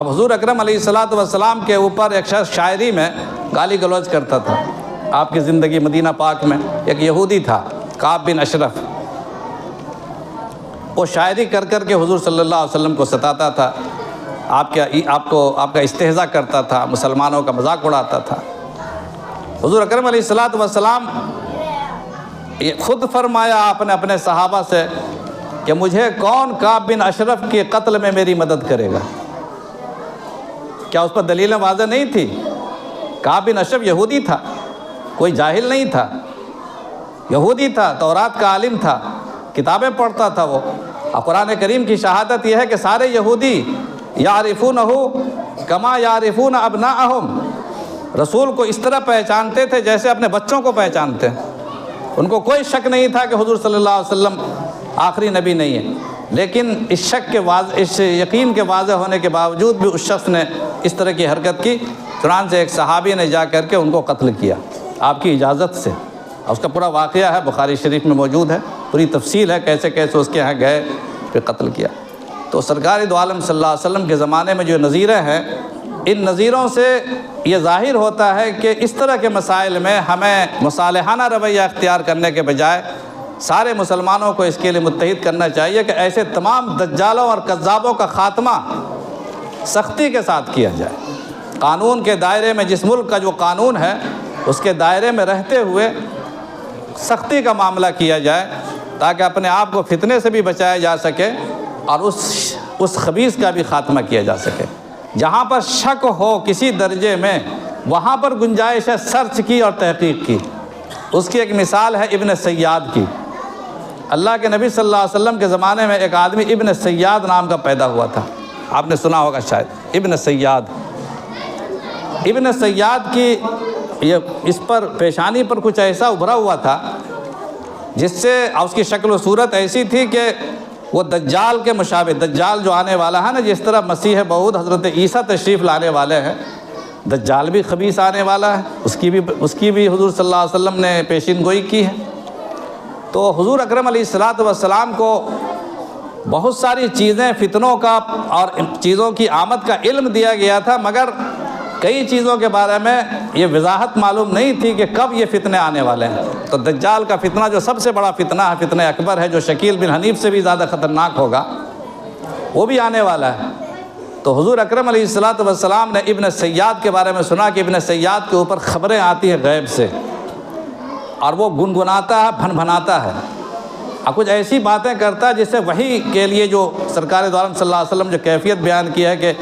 اب حضور اکرم علیہ الصلوۃ والسلام کے اوپر ایک شخص شاعری میں گالی گلوچ کرتا تھا۔ آپ کی زندگی مدینہ پاک میں ایک یہودی تھا، کعب بن اشرف۔ وہ شاعری کر کر کے حضور صلی اللہ علیہ وسلم کو ستاتا تھا، آپ کا استہزاء کرتا تھا، مسلمانوں کا مذاق اڑاتا تھا۔ حضور اکرم علیہ الصلوۃ والسلام یہ خود فرمایا آپ نے اپنے صحابہ سے کہ مجھے کون کعب بن اشرف کے قتل میں میری مدد کرے گا؟ کیا اس پر دلیلیں واضح نہیں تھی؟ کعب بن اشرف یہودی تھا، کوئی جاہل نہیں تھا، یہودی تھا، تورات کا عالم تھا، کتابیں پڑھتا تھا وہ۔ اور قرآن کریم کی شہادت یہ ہے کہ سارے یہودی یعرفونہ کما یعرفون ابناءہم، رسول کو اس طرح پہچانتے تھے جیسے اپنے بچوں کو پہچانتے ہیں۔ ان کو کوئی شک نہیں تھا کہ حضور صلی اللہ علیہ وسلم آخری نبی نہیں ہے، لیکن اس یقین کے واضح ہونے کے باوجود بھی اس شخص نے اس طرح کی حرکت کی۔ چنانچہ ایک صحابی نے جا کر کے ان کو قتل کیا آپ کی اجازت سے۔ اس کا پورا واقعہ ہے، بخاری شریف میں موجود ہے، پوری تفصیل ہے کیسے کیسے اس کے یہاں گئے پھر قتل کیا۔ تو سرکار دو عالم صلی اللہ علیہ وسلم کے زمانے میں جو نظیریں ہیں، ان نظیروں سے یہ ظاہر ہوتا ہے کہ اس طرح کے مسائل میں ہمیں مصالحانہ رویہ اختیار کرنے کے بجائے سارے مسلمانوں کو اس کے لیے متحد کرنا چاہیے کہ ایسے تمام دجالوں اور کذابوں کا خاتمہ سختی کے ساتھ کیا جائے۔ قانون کے دائرے میں، جس ملک کا جو قانون ہے اس کے دائرے میں رہتے ہوئے سختی کا معاملہ کیا جائے، تاکہ اپنے آپ کو فتنے سے بھی بچایا جا سکے اور اس خبیث کا بھی خاتمہ کیا جا سکے۔ جہاں پر شک ہو کسی درجے میں، وہاں پر گنجائش ہے سرچ کی اور تحقیق کی۔ اس کی ایک مثال ہے ابن سیاد کی۔ اللہ کے نبی صلی اللہ علیہ وسلم کے زمانے میں ایک آدمی ابن سیاد نام کا پیدا ہوا تھا، آپ نے سنا ہوگا شاید، ابن سیاد۔ ابن سیاد کی اس پر پیشانی پر کچھ ایسا ابھرا ہوا تھا جس سے اس کی شکل و صورت ایسی تھی کہ وہ دجال کے مشابہ، دجال جو آنے والا ہے نا، جس طرح مسیح موعود حضرت عیسیٰ تشریف لانے والے ہیں، دجال بھی خبیث آنے والا ہے، اس کی بھی حضور صلی اللہ علیہ وسلم نے پیشین گوئی کی ہے۔ تو حضور اکرم علیہ الصلوۃ والسلام کو بہت ساری چیزیں، فتنوں کا اور چیزوں کی آمد کا علم دیا گیا تھا، مگر کئی چیزوں کے بارے میں یہ وضاحت معلوم نہیں تھی کہ کب یہ فتنے آنے والے ہیں۔ تو دجال کا فتنہ جو سب سے بڑا فتنہ ہے، فتنہ اکبر ہے، جو شکیل بن حنیف سے بھی زیادہ خطرناک ہوگا، وہ بھی آنے والا ہے۔ تو حضور اکرم علیہ الصلوۃ والسلام نے ابن سیاد کے بارے میں سنا کہ ابن سیاد کے اوپر خبریں آتی ہیں غیب سے، اور وہ گنگناتا ہے، بھنبھناتا ہے، اور کچھ ایسی باتیں کرتا ہے جس سے وحی کے لیے جو سرکار دو عالم صلی اللہ علیہ وسلم جو کیفیت بیان کی ہے کہ